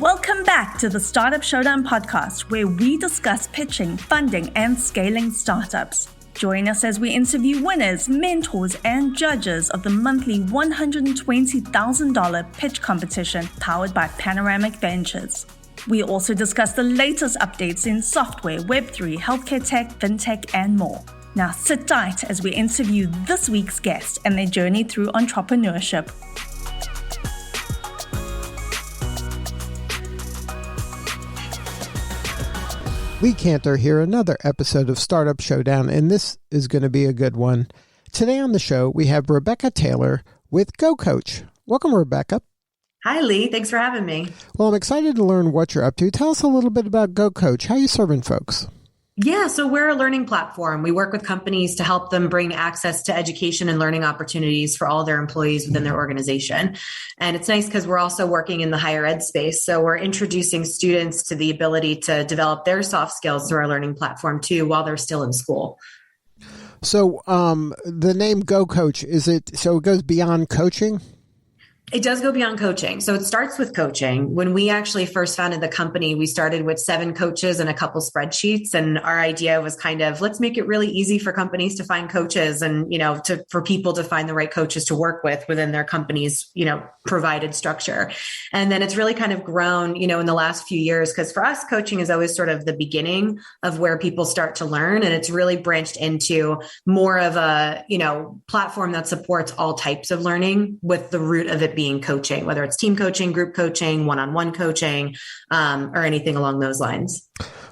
Welcome back to the Startup Showdown podcast, where we discuss pitching, funding, and scaling startups. Join us as we interview winners, mentors, and judges of the monthly $120,000 pitch competition powered by Panoramic Ventures. We also discuss the latest updates in software, Web3, healthcare tech, fintech, and more. Now sit tight as we interview this week's guest and their journey through entrepreneurship. Lee Cantor here, another episode of Startup Showdown, and this is going to be a good one. Today on the show, we have Rebecca Taylor with GoCoach. Welcome, Rebecca. Hi, Lee. Thanks for having me. Well, I'm excited to learn what you're up to. Tell us a little bit about GoCoach. How are you serving folks? Yeah, so we're a learning platform. We work with companies to help them bring access to education and learning opportunities for all their employees within their organization. And it's nice because we're also working in the higher ed space. So we're introducing students to the ability to develop their soft skills through our learning platform too, while they're still in school. So the name GoCoach, so it goes beyond coaching? It does go beyond coaching. So it starts with coaching. When we actually first founded the company, we started with 7 coaches and a couple spreadsheets. And our idea was kind of, let's make it really easy for companies to find coaches and, for people to find the right coaches to work with within their company's, provided structure. And then it's really kind of grown, in the last few years, because for us, coaching is always sort of the beginning of where people start to learn. And it's really branched into more of a, platform that supports all types of learning, with the root of it being coaching, whether it's team coaching, group coaching, one-on-one coaching, or anything along those lines.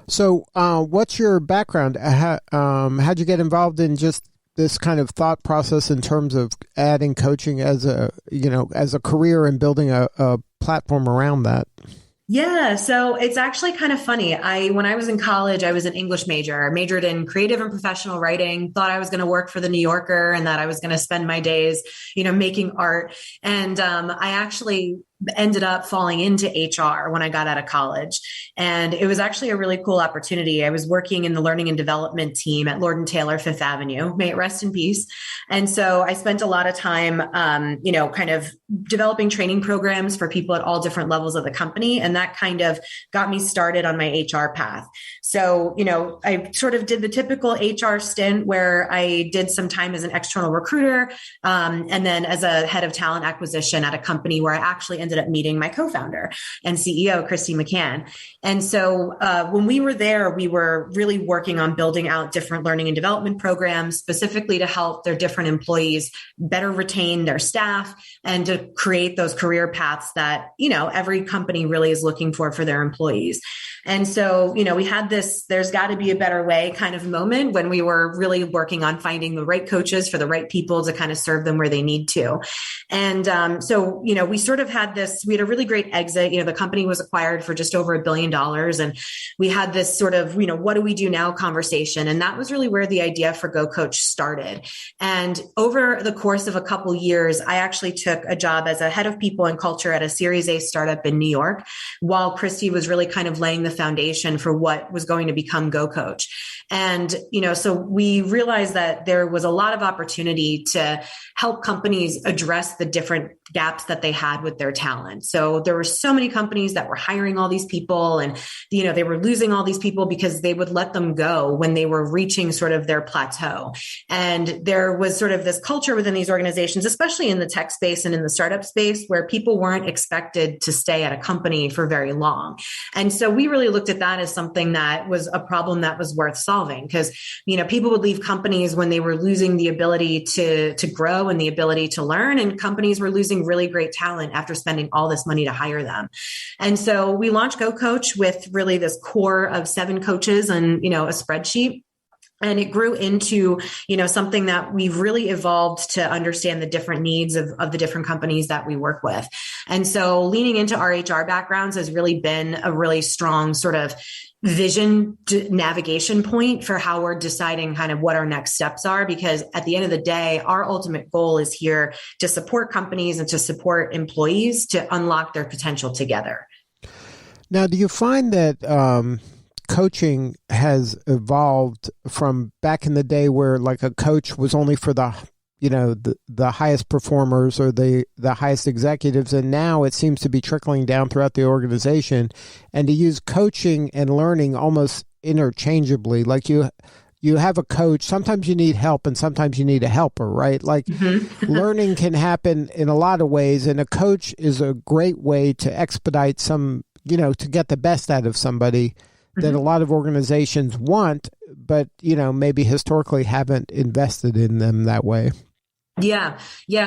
So what's your background? How'd you get involved in just this kind of thought process in terms of adding coaching as a career and building a platform around that? Yeah. So it's actually kind of funny. When I was in college, I was an English major. I majored in creative and professional writing, thought I was going to work for the New Yorker and that I was going to spend my days, making art. And I actually ended up falling into HR when I got out of college. And it was actually a really cool opportunity. I was working in the learning and development team at Lord & Taylor, Fifth Avenue, may it rest in peace. And so I spent a lot of time, kind of developing training programs for people at all different levels of the company. And that kind of got me started on my HR path. So, I sort of did the typical HR stint where I did some time as an external recruiter, and then as a head of talent acquisition at a company where I actually ended up meeting my co-founder and CEO, Christy McCann. And so when we were there, we were really working on building out different learning and development programs, specifically to help their different employees better retain their staff and to create those career paths that, every company really is looking for their employees. And so, we had this, there's got to be a better way kind of moment when we were really working on finding the right coaches for the right people to kind of serve them where they need to. And so, we sort of had we had a really great exit. The company was acquired for just over $1 billion. And we had this sort of, what do we do now conversation? And that was really where the idea for GoCoach started. And over the course of a couple years, I actually took a job as a head of people and culture at a Series A startup in New York, while Christy was really kind of laying the foundation for what was going to become GoCoach. And, so we realized that there was a lot of opportunity to help companies address the different gaps that they had with their talent. So there were so many companies that were hiring all these people and, they were losing all these people because they would let them go when they were reaching sort of their plateau. And there was sort of this culture within these organizations, especially in the tech space and in the startup space, where people weren't expected to stay at a company for very long. And so we really looked at that as something that was a problem that was worth solving, because, people would leave companies when they were losing the ability to grow and the ability to learn, and companies were losing really great talent after spending all this money to hire them. And so we launched GoCoach with really this core of 7 coaches and, a spreadsheet. And it grew into, something that we've really evolved to understand the different needs of the different companies that we work with. And so leaning into our HR backgrounds has really been a really strong sort of vision navigation point for how we're deciding kind of what our next steps are, because at the end of the day, our ultimate goal is here to support companies and to support employees to unlock their potential together. Now, do you find that coaching has evolved from back in the day where like a coach was only for the the highest performers or the highest executives. And now it seems to be trickling down throughout the organization, and to use coaching and learning almost interchangeably. Like you have a coach, sometimes you need help and sometimes you need a helper, right? Like learning can happen in a lot of ways, and a coach is a great way to expedite some, to get the best out of somebody that a lot of organizations want, but, maybe historically haven't invested in them that way. Yeah.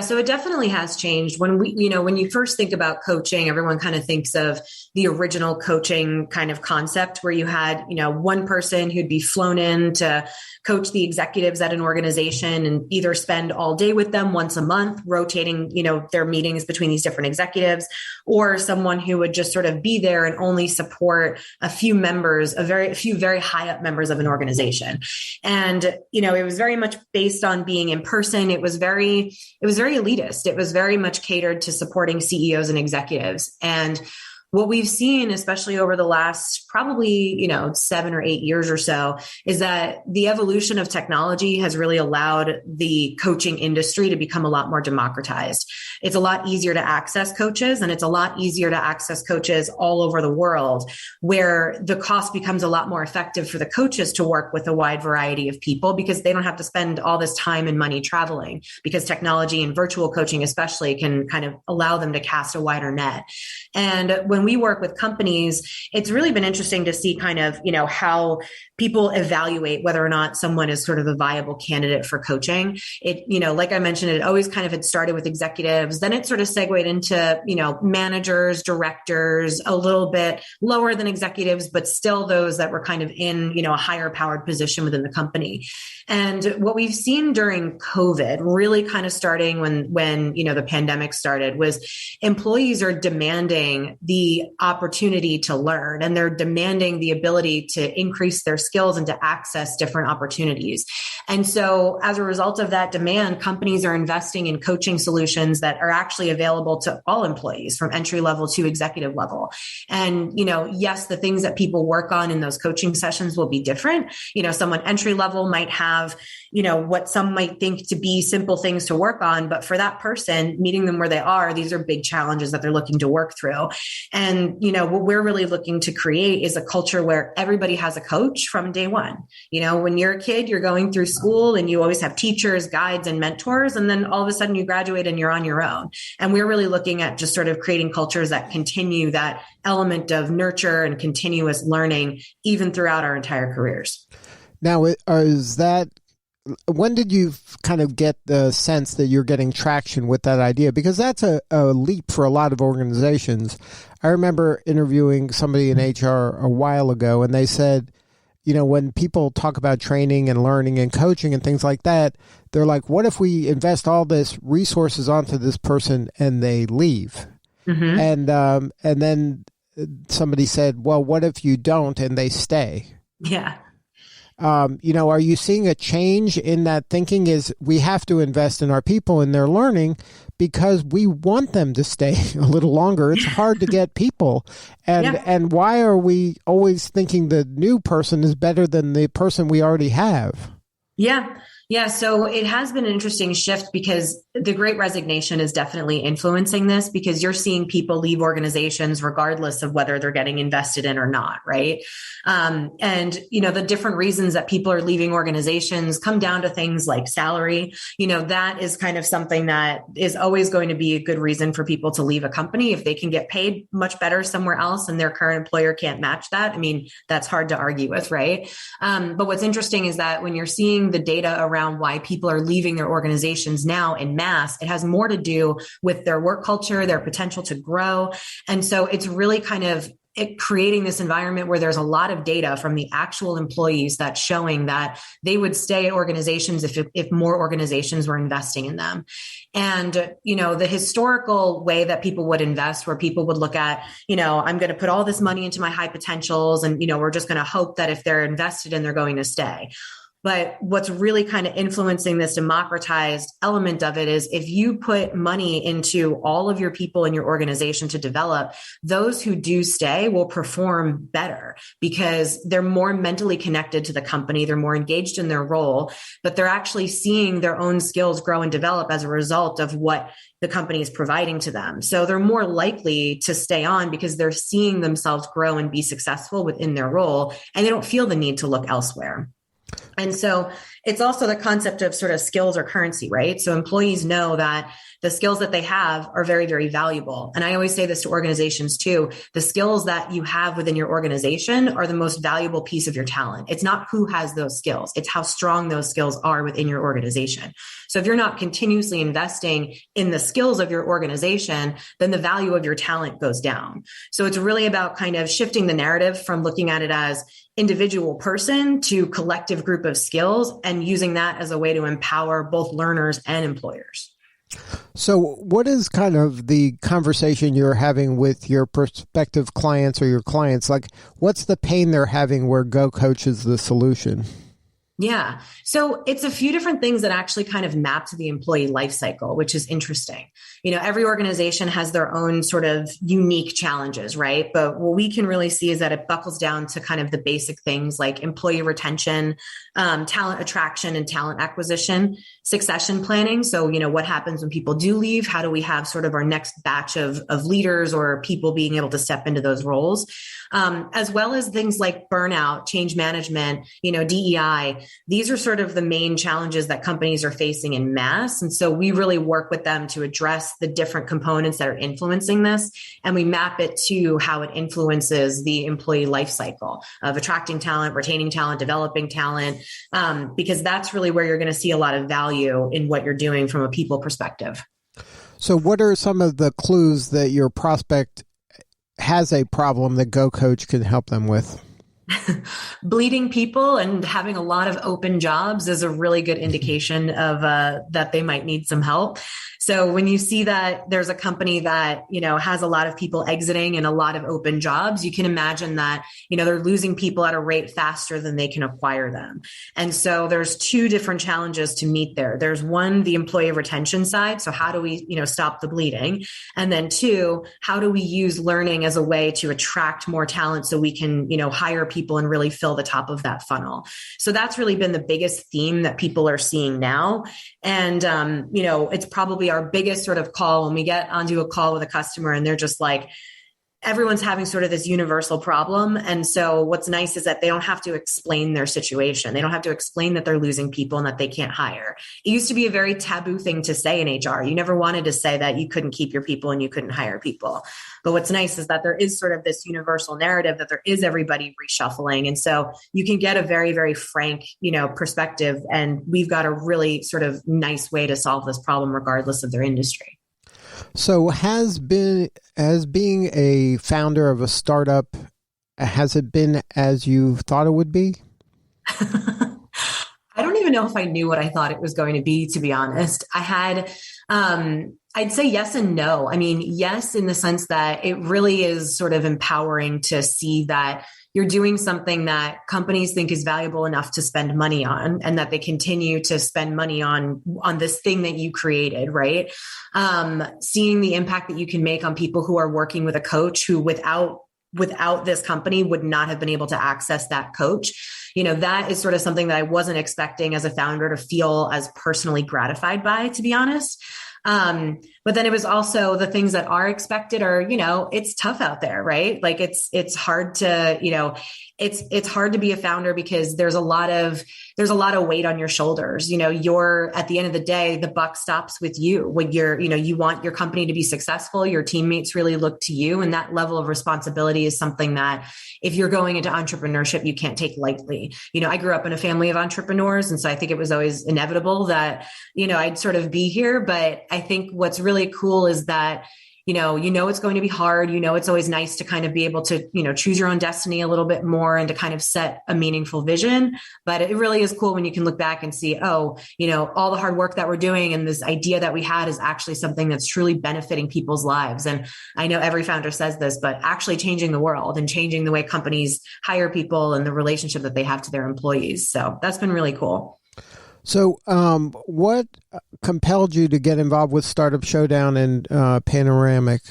So it definitely has changed. When you first think about coaching, everyone kind of thinks of the original coaching kind of concept where you had, one person who'd be flown in to coach the executives at an organization and either spend all day with them once a month, rotating, their meetings between these different executives, or someone who would just sort of be there and only support a few very high up members of an organization. And, it was very much based on being in person. It was very elitist. It was very much catered to supporting CEOs and executives. And what we've seen, especially over the last probably, 7 or 8 years or so, is that the evolution of technology has really allowed the coaching industry to become a lot more democratized. It's a lot easier to access coaches, and it's a lot easier to access coaches all over the world, where the cost becomes a lot more effective for the coaches to work with a wide variety of people because they don't have to spend all this time and money traveling, because technology and virtual coaching especially can kind of allow them to cast a wider net. And when we work with companies, it's really been interesting to see kind of, how people evaluate whether or not someone is sort of a viable candidate for coaching. It, like I mentioned, it always kind of had started with executives. Then it sort of segued into, managers, directors, a little bit lower than executives, but still those that were kind of in, a higher powered position within the company. And what we've seen during COVID, really kind of starting when the pandemic started, was employees are demanding the opportunity to learn, and they're demanding the ability to increase their skills and to access different opportunities. And so as a result of that demand, companies are investing in coaching solutions that are actually available to all employees from entry level to executive level. And, yes, the things that people work on in those coaching sessions will be different. Someone entry level might have, what some might think to be simple things to work on, but for that person, meeting them where they are, these are big challenges that they're looking to work through. And, what we're really looking to create is a culture where everybody has a coach from day one. When you're a kid, you're going through school and you always have teachers, guides, and mentors. And then all of a sudden you graduate and you're on your own. And we're really looking at just sort of creating cultures that continue that element of nurture and continuous learning, even throughout our entire careers. Now, when did you kind of get the sense that you're getting traction with that idea? Because that's a leap for a lot of organizations. I remember interviewing somebody in HR a while ago, and they said, when people talk about training and learning and coaching and things like that, they're like, what if we invest all this resources onto this person and they leave? Mm-hmm. And then somebody said, well, what if you don't and they stay? Yeah. Are you seeing a change in that thinking? Is we have to invest in our people and their learning because we want them to stay a little longer. It's hard to get people. And why are we always thinking the new person is better than the person we already have? Yeah. So it has been an interesting shift because the Great Resignation is definitely influencing this, because you're seeing people leave organizations regardless of whether they're getting invested in or not, right? The different reasons that people are leaving organizations come down to things like salary. That is kind of something that is always going to be a good reason for people to leave a company. If they can get paid much better somewhere else and their current employer can't match that, that's hard to argue with, right? But what's interesting is that when you're seeing the data around why people are leaving their organizations now in mass, it has more to do with their work culture, their potential to grow. And so it's really kind of creating this environment where there's a lot of data from the actual employees that's showing that they would stay at organizations if more organizations were investing in them. And, the historical way that people would invest, where people would look at, I'm going to put all this money into my high potentials and, we're just going to hope that if they're invested in, they're going to stay. But what's really kind of influencing this democratized element of it is if you put money into all of your people in your organization to develop, those who do stay will perform better because they're more mentally connected to the company. They're more engaged in their role, but they're actually seeing their own skills grow and develop as a result of what the company is providing to them. So they're more likely to stay on because they're seeing themselves grow and be successful within their role, and they don't feel the need to look elsewhere. And so it's also the concept of sort of skills or currency, right? So employees know that the skills that they have are very, very valuable. And I always say this to organizations too. The skills that you have within your organization are the most valuable piece of your talent. It's not who has those skills. It's how strong those skills are within your organization. So if you're not continuously investing in the skills of your organization, then the value of your talent goes down. So it's really about kind of shifting the narrative from looking at it as individual person to collective group of skills and using that as a way to empower both learners and employers. So what is kind of the conversation you're having with your prospective clients or your clients? Like, what's the pain they're having where GoCoach is the solution? Yeah. So it's a few different things that actually kind of map to the employee life cycle, which is interesting. Every organization has their own sort of unique challenges, right? But what we can really see is that it buckles down to kind of the basic things like employee retention, talent attraction and talent acquisition, succession planning. So, what happens when people do leave? How do we have sort of our next batch of leaders or people being able to step into those roles? As well as things like burnout, change management, DEI. These are sort of the main challenges that companies are facing in mass. And so we really work with them to address the different components that are influencing this. And we map it to how it influences the employee life cycle of attracting talent, retaining talent, developing talent, because that's really where you're going to see a lot of value in what you're doing from a people perspective. So what are some of the clues that your prospect has a problem that GoCoach can help them with? Bleeding people and having a lot of open jobs is a really good indication of that they might need some help. So when you see that there's a company that, has a lot of people exiting and a lot of open jobs, you can imagine that, they're losing people at a rate faster than they can acquire them. And so there's two different challenges to meet there. There's one, the employee retention side. So how do we, stop the bleeding? And then two, how do we use learning as a way to attract more talent so we can, hire people and really fill the top of that funnel? So that's really been the biggest theme that people are seeing now. And, it's probably our biggest sort of call when we get onto a call with a customer and they're just like, everyone's having sort of this universal problem. And so what's nice is that they don't have to explain their situation. They don't have to explain that they're losing people and that they can't hire. It used to be a very taboo thing to say in HR. You never wanted to say that you couldn't keep your people and you couldn't hire people. But what's nice is that there is sort of this universal narrative that there is everybody reshuffling. And so you can get a very, very frank, perspective. And we've got a really sort of nice way to solve this problem regardless of their industry. So has being a founder of a startup, has it been as you thought it would be? I don't even know if I knew what I thought it was going to be, to be honest. I had, I'd say yes and no. I mean, yes, in the sense that it really is sort of empowering to see that you're doing something that companies think is valuable enough to spend money on, and that they continue to spend money on this thing that you created, right? Seeing the impact that you can make on people who are working with a coach who without this company would not have been able to access that coach. That is sort of something that I wasn't expecting as a founder to feel as personally gratified by, to be honest. But then it was also the things that are expected are, it's tough out there, right? Like it's hard to, it's hard to be a founder because there's a lot of weight on your shoulders. You're at the end of the day, the buck stops with you when you want your company to be successful. Your teammates really look to you. And that level of responsibility is something that if you're going into entrepreneurship, you can't take lightly. I grew up in a family of entrepreneurs. And so I think it was always inevitable that, I'd sort of be here. But I think what's really cool is that it's going to be hard. It's always nice to kind of be able to, choose your own destiny a little bit more and to kind of set a meaningful vision. But it really is cool when you can look back and see, all the hard work that we're doing and this idea that we had is actually something that's truly benefiting people's lives. And I know every founder says this, but actually changing the world and changing the way companies hire people and the relationship that they have to their employees. So that's been really cool. So what compelled you to get involved with Startup Showdown and Panoramic?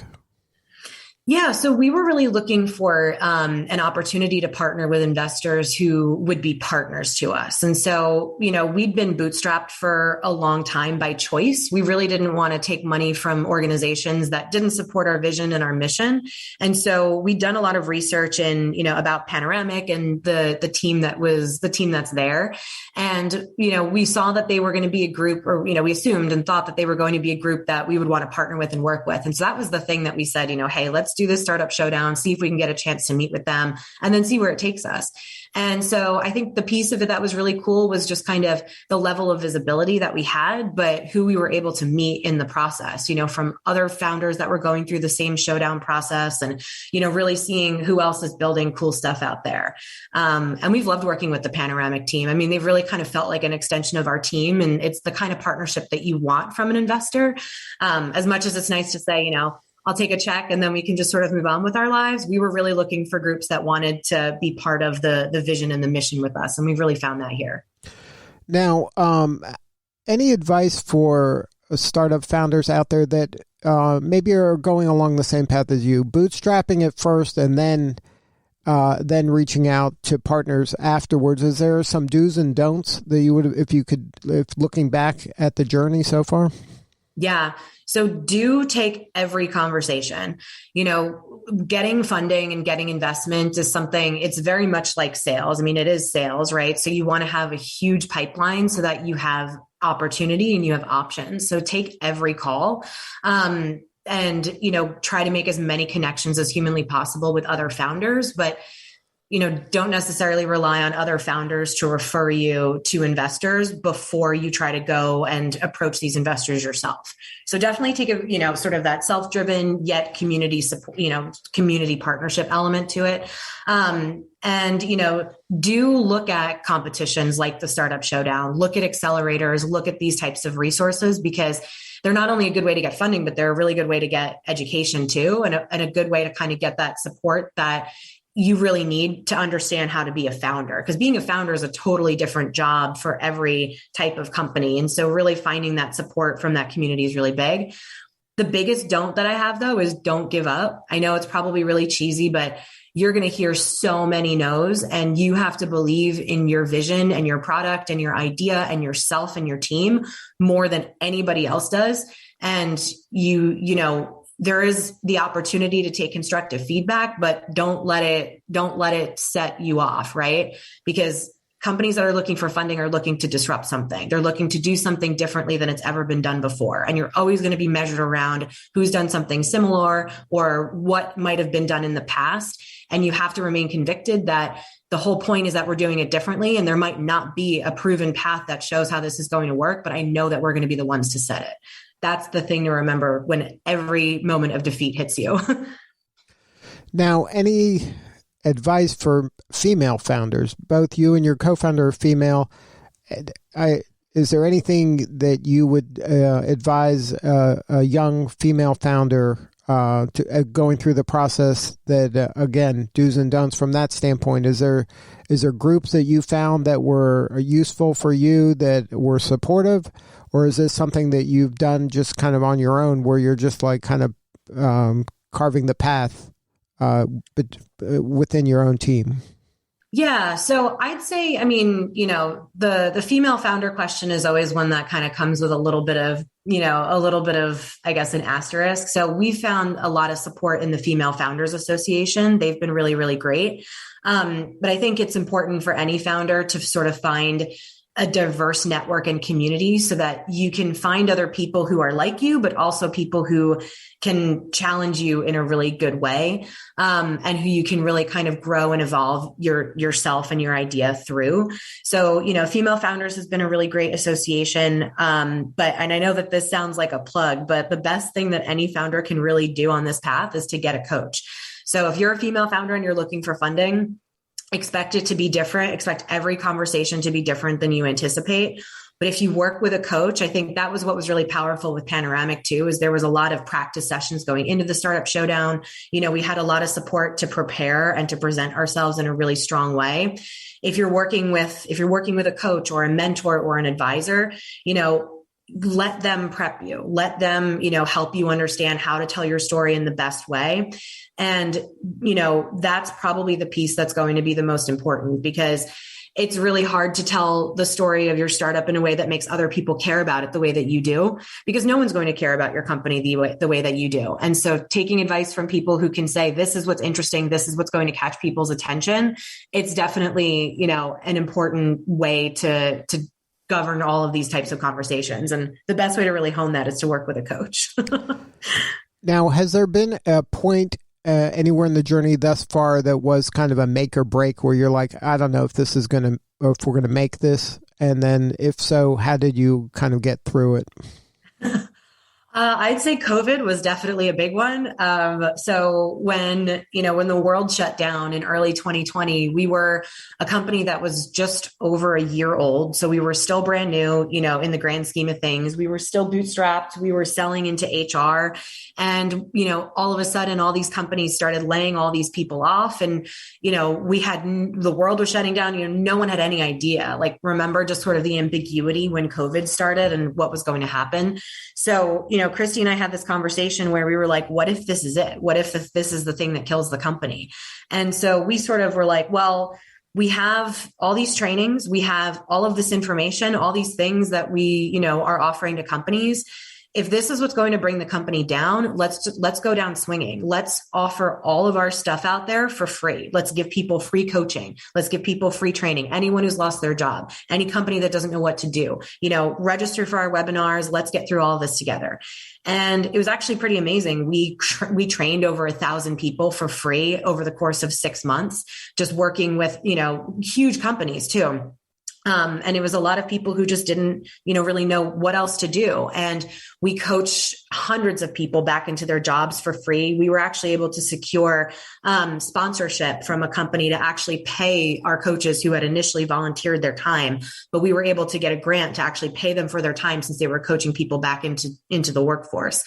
Yeah, so we were really looking for an opportunity to partner with investors who would be partners to us. And so, we'd been bootstrapped for a long time by choice. We really didn't want to take money from organizations that didn't support our vision and our mission. And so we'd done a lot of research about Panoramic and the team that's there. And, we saw that they were going to be a group, or, we assumed and thought that they were going to be a group that we would want to partner with and work with. And so that was the thing that we said, hey, let's do this Startup Showdown, see if we can get a chance to meet with them and then see where it takes us. And so I think the piece of it that was really cool was just kind of the level of visibility that we had, but who we were able to meet in the process, from other founders that were going through the same showdown process and, really seeing who else is building cool stuff out there. And we've loved working with the Panoramic team. I mean, they've really kind of felt like an extension of our team, and it's the kind of partnership that you want from an investor. As much as it's nice to say, I'll take a check and then we can just sort of move on with our lives. We were really looking for groups that wanted to be part of the vision and the mission with us. And we've really found that here. Now, any advice for startup founders out there that maybe are going along the same path as you, bootstrapping it first and then reaching out to partners afterwards? Is there some do's and don'ts that you would, if looking back at the journey so far? Yeah. So do take every conversation. Getting funding and getting investment is something, it's very much like sales. I mean, it is sales, right? So you want to have a huge pipeline so that you have opportunity and you have options. So take every call. And, try to make as many connections as humanly possible with other founders, but don't necessarily rely on other founders to refer you to investors before you try to go and approach these investors yourself. So definitely take a, sort of that self-driven yet community support, community partnership element to it. Do look at competitions like the Startup Showdown, look at accelerators, look at these types of resources, because they're not only a good way to get funding, but they're a really good way to get education too, and a good way to kind of get that support that you really need to understand how to be a founder, because being a founder is a totally different job for every type of company. And so really finding that support from that community is really big. The biggest don't that I have though is don't give up. I know it's probably really cheesy, but you're going to hear so many no's, and you have to believe in your vision and your product and your idea and yourself and your team more than anybody else does. And there is the opportunity to take constructive feedback, but don't let it set you off, right? Because companies that are looking for funding are looking to disrupt something. They're looking to do something differently than it's ever been done before. And you're always going to be measured around who's done something similar or what might have been done in the past. And you have to remain convicted that the whole point is that we're doing it differently. And there might not be a proven path that shows how this is going to work, but I know that we're going to be the ones to set it. That's the thing to remember when every moment of defeat hits you. Now, any advice for female founders? Both you and your co-founder are female. Is there anything that you would advise a young female founder to going through the process that, again, do's and don'ts from that standpoint? Is there groups that you found that were useful for you, that were supportive? Or is this something that you've done just kind of on your own, where you're just like kind of carving the path within your own team? Yeah. So I'd say, the female founder question is always one that kind of comes with a little bit of, I guess, an asterisk. So we found a lot of support in the Female Founders Association. They've been really, really great. But I think it's important for any founder to sort of find a diverse network and community so that you can find other people who are like you, but also people who can challenge you in a really good way, and who you can really kind of grow and evolve yourself and your idea through. So, Female Founders has been a really great association. And I know that this sounds like a plug, but the best thing that any founder can really do on this path is to get a coach. So if you're a female founder and you're looking for funding, expect it to be different. Expect every conversation to be different than you anticipate. But if you work with a coach, I think that was what was really powerful with Panoramic too, is there was a lot of practice sessions going into the Startup Showdown. We had a lot of support to prepare and to present ourselves in a really strong way. If you're working with a coach or a mentor or an advisor, let them prep you, let them, help you understand how to tell your story in the best way. And, that's probably the piece that's going to be the most important, because it's really hard to tell the story of your startup in a way that makes other people care about it the way that you do, because no one's going to care about your company the way that you do. And so taking advice from people who can say, this is what's interesting, this is what's going to catch people's attention. It's definitely, an important way to govern all of these types of conversations. And the best way to really hone that is to work with a coach. Now, has there been a point anywhere in the journey thus far that was kind of a make or break where you're like, I don't know if this is going to, or if we're going to make this? And then if so, how did you kind of get through it? I'd say COVID was definitely a big one. So when the world shut down in early 2020, we were a company that was just over a year old. So we were still brand new, in the grand scheme of things. We were still bootstrapped. We were selling into HR. And, all of a sudden, all these companies started laying all these people off. And, the world was shutting down. No one had any idea. Remember just sort of the ambiguity when COVID started and what was going to happen. So, Christy and I had this conversation where we were like, what if this is it? What if this is the thing that kills the company? And so we sort of were like, well, we have all these trainings, we have all of this information, all these things that we, are offering to companies. If this is what's going to bring the company down, let's go down swinging. Let's offer all of our stuff out there for free. Let's give people free coaching. Let's give people free training. Anyone who's lost their job, any company that doesn't know what to do, register for our webinars. Let's get through all of this together. And it was actually pretty amazing. We trained over 1,000 people for free over the course of 6 months, just working with, huge companies too. And it was a lot of people who just didn't, really know what else to do. And we coached hundreds of people back into their jobs for free. We were actually able to secure sponsorship from a company to actually pay our coaches who had initially volunteered their time, but we were able to get a grant to actually pay them for their time since they were coaching people back into the workforce.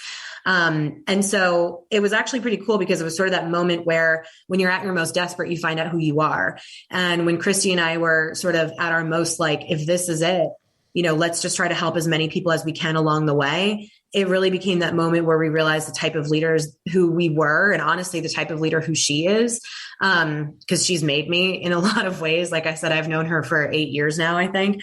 And so it was actually pretty cool because it was sort of that moment where when you're at your most desperate, you find out who you are. And when Christy and I were sort of at our most if this is it, let's just try to help as many people as we can along the way. It really became that moment where we realized the type of leaders who we were, and honestly, the type of leader who she is, because she's made me in a lot of ways. Like I said, I've known her for 8 years now, I think.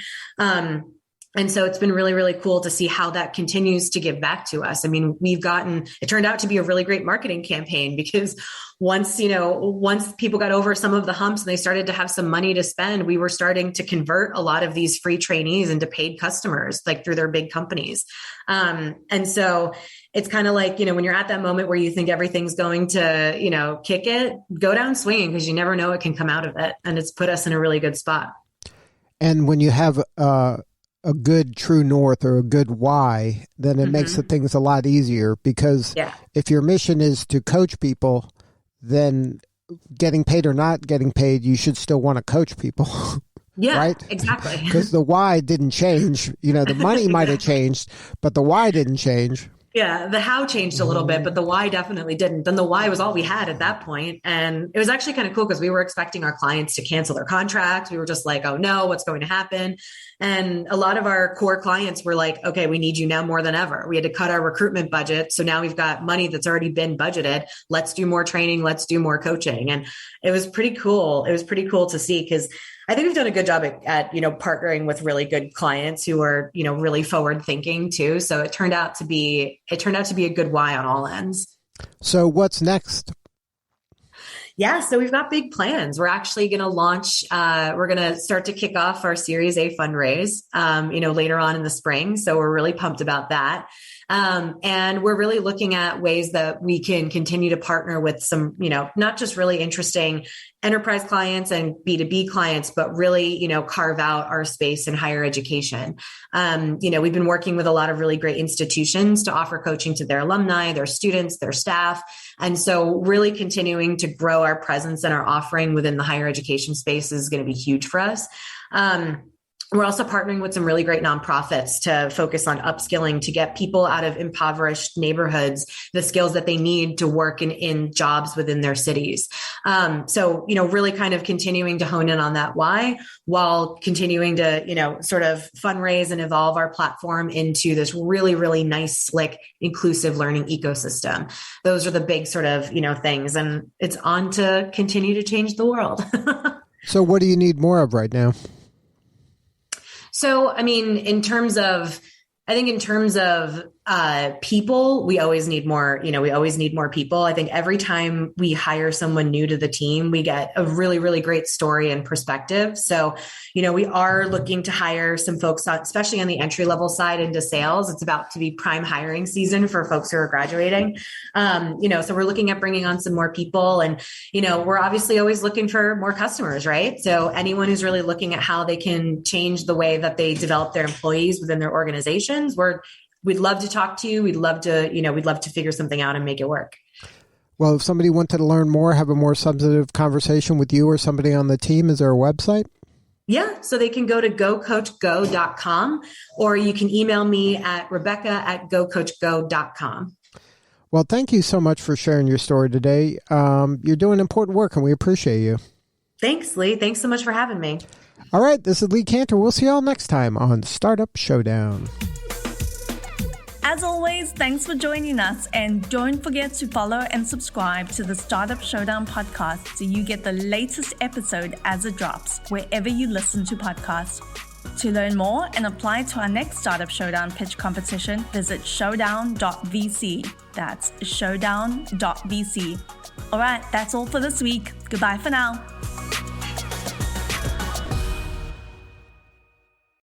And so it's been really, really cool to see how that continues to give back to us. I mean, it turned out to be a really great marketing campaign because once people got over some of the humps and they started to have some money to spend, we were starting to convert a lot of these free trainees into paid customers, through their big companies. And so it's kind of like, when you're at that moment where you think everything's going to, kick it, go down swinging because you never know what can come out of it. And it's put us in a really good spot. And when you have, a good true north or a good why, then it makes the things a lot easier because if your mission is to coach people, then getting paid or not getting paid, you should still want to coach people. Yeah, right? Exactly. Because the why didn't change. The money might have changed, but the why didn't change. Yeah, the how changed a little bit, but the why definitely didn't. Then the why was all we had at that point. And it was actually kind of cool because we were expecting our clients to cancel their contract. We were just like, oh no, what's going to happen? And a lot of our core clients were like, okay, we need you now more than ever. We had to cut our recruitment budget. So now we've got money that's already been budgeted. Let's do more training. Let's do more coaching. And it was pretty cool. It was pretty cool to see because I think we've done a good job at partnering with really good clients who are, really forward thinking too. So it turned out to be a good why on all ends. So what's next? Yeah, so we've got big plans. We're actually going to launch, we're going to start to kick off our Series A fundraise, later on in the spring. So we're really pumped about that. And we're really looking at ways that we can continue to partner with some, not just really interesting enterprise clients and B2B clients, but really, carve out our space in higher education. We've been working with a lot of really great institutions to offer coaching to their alumni, their students, their staff. And so really continuing to grow our presence and our offering within the higher education space is going to be huge for us. We're also partnering with some really great nonprofits to focus on upskilling to get people out of impoverished neighborhoods the skills that they need to work in jobs within their cities. Really kind of continuing to hone in on that why, while continuing to, sort of fundraise and evolve our platform into this really, really nice, slick, inclusive learning ecosystem. Those are the big sort of, things, and it's on to continue to change the world. So what do you need more of right now? So, in terms of people, we always need more, we always need more people. I think every time we hire someone new to the team, we get a really, really great story and perspective. So, we are looking to hire some folks, especially on the entry level side into sales. It's about to be prime hiring season for folks who are graduating. So we're looking at bringing on some more people, and, we're obviously always looking for more customers, right? So anyone who's really looking at how they can change the way that they develop their employees within their organizations, we'd love to talk to you. We'd love to figure something out and make it work. Well, if somebody wanted to learn more, have a more substantive conversation with you or somebody on the team, is there a website? Yeah. So they can go to GoCoachGo.com, or you can email me at Rebecca@GoCoachGo.com. Well, thank you so much for sharing your story today. You're doing important work and we appreciate you. Thanks, Lee. Thanks so much for having me. All right. This is Lee Cantor. We'll see you all next time on Startup Showdown. As always, thanks for joining us, and don't forget to follow and subscribe to the Startup Showdown podcast so you get the latest episode as it drops wherever you listen to podcasts. To learn more and apply to our next Startup Showdown pitch competition, visit showdown.vc. That's showdown.vc. All right, that's all for this week. Goodbye for now.